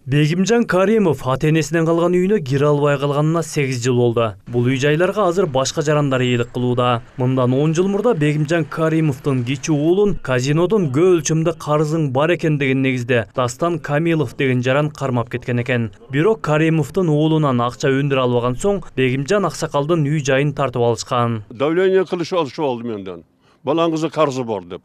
Бегимжан Каримов ата-энесинен калган үйүнө кире албай калганына 8 жыл болду. Бул үй-жайларга азыр башка жарандар ыйлык кылууда. Мындан 10 жыл мурда Бегимжан Каримовдун кичи уулун казинодон көп өлчөмдө карызың бар экен деген негизде Дастан Камилов деген жаран кармап кеткен экен. Бирок Каримовдун уулунан акча өндүрө албаган соң Бегимжан аксакалдын үй-жайын тартып алышкан. Давление кылышып алды менден. Балаңызга карызы бар деп.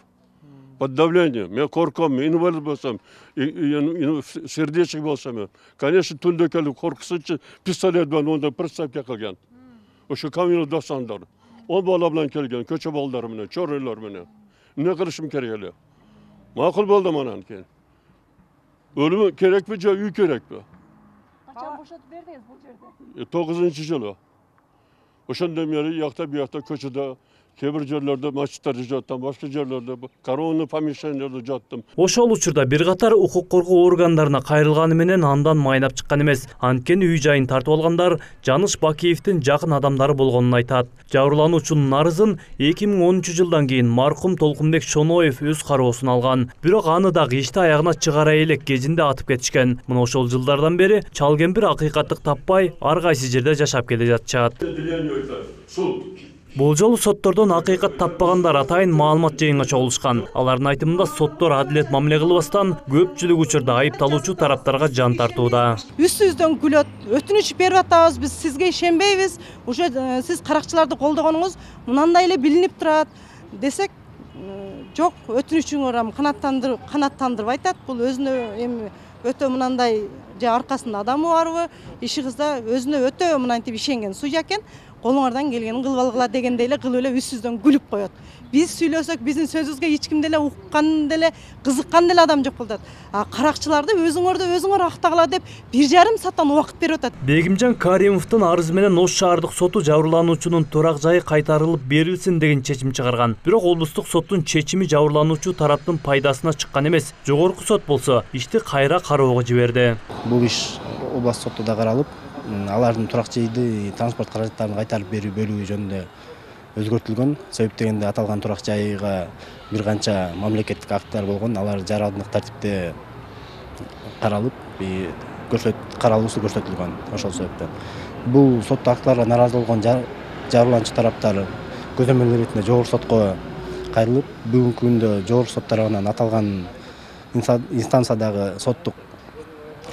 Под давлением, я корком, инвалид болсам, сердечник болсам, конечно, түнде келіп коркусынчы пистолет бен онда приставка кылган. Ошо Камилов Дастандар. Он бала менен келген, көчө балдары менен, чорыйлар менен. Эмне кылышым керек эле? Макул болду анан кийин. Өлүм керекпи же үй керекпи? Качан бошотуп бердиңиз бул жерде? 9-жылы. Ошондон бери якта биякта көчөдө кебир жерлерде мачиттарда жаттым, башка жерлерде коронный помещенияларда жаттым. Ошол учурда бир катар укук коргоо органдарына кайрылганы менен андан майнап чыккан эмес. Анткени үй-жайын тартып алгандар Жаныш Бакиевдин жакын адамдары болгонун айтат. Жабырлануучунун арызын 2013-жылдан кийин маркум Толкунбек Шоноев өз кароосуна алган. Бирок аны дагы ишти аягына чыгара элек кезинде атып кетишкен. Мына ошол жылдардан бери чалкемпир акыйкаттык таппай ар кайсы жерде жашап келе жатышат. Бул жолу соттордон акыйкат таппагандар атайын маалымат жыйынга чогулушкан. Алардын айтымында соттор адилет мамиле кылбастан көпчүлүк учурда айыпталуучу тараптарга жан тартууда. Үстүбүздөн күлөт, өтүнүч берип атабыз, биз сизге ишенбейбиз. Уже сиз каракчыларды колдогонуңуз мынандай эле билинип турат десек, жок, өтүнүчүңөр канаттандырып айтат. Бул өзүнө эми өтө мынандай же аркасында адамы барбы, иши кызда өзүнө өтө мынантип ишенген суя экен. Колуңардан келгенин кылып алгыла дегенде эле кылып эле үстүбүздөн күлүп коет. Биз сүйлөсөк биздин сөзүбүзгө эч ким деле уккан деле кызыккан деле адам жок болот. Каракчыларды өзүңөр актагыла деп 1,5 сааттан убакыт берип атат. Бегимжан Каримовдун арызы менен Ош шаардык соту жабырлануучунун турак жайы кайтарылып берилсин деген чечим чыгарган. Бирок облустук соттун чечими жабырлануучу тараптын пайдасына чыккан эмес. Жогорку сот болсо ишти кайра кароого жиберди. Бул иш област сотунда каралып, алардын турак жайды транспорт каражаттарын кайтарып берүү бөлүгү жөнүндө өзгөртүлгөн. Себеп дегенде аталган турак жайга бир канча мамлекеттик акттар болгон, алар жарандык тартипте каралып, каралуусу көрсөтүлгөн. Ошол себептен бул соттуу акттарга нааразы болгон жабырлануучу тараптар көзөмөл иретинде жогорку сотко кайрылып, бүгүнкү күндө жогорку сот тарабынан аталган инстанциядагы соттук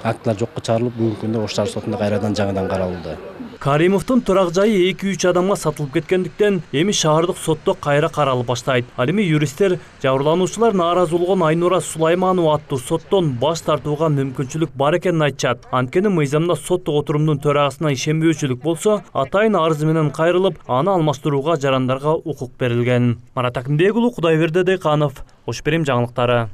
актылар жокко чыгарылып, бүгүнкү күндө Ош шаар сотунда кайрадан жаңыдан каралууда. Каримовдун турак жайы 2-3 адамга сатылып кеткендиктен эми шаардык сотто кайра каралып баштайт. Ал эми юристтер жабырлануучулар нааразы болгон Айнура Сулайманова аттуу соттон баш тартууга мүмкүнчүлүк бар экенин айтышат. Анткени мыйзамда соттук отурумдун төрагасына ишенбөөчүлүк болсо, атайын арызы менен кайрылып, аны алмаштырууга жарандарга укук берилген. Марат Акимбек уулу, Кудайберди Дайканов, Ош Перим жаңылыктары.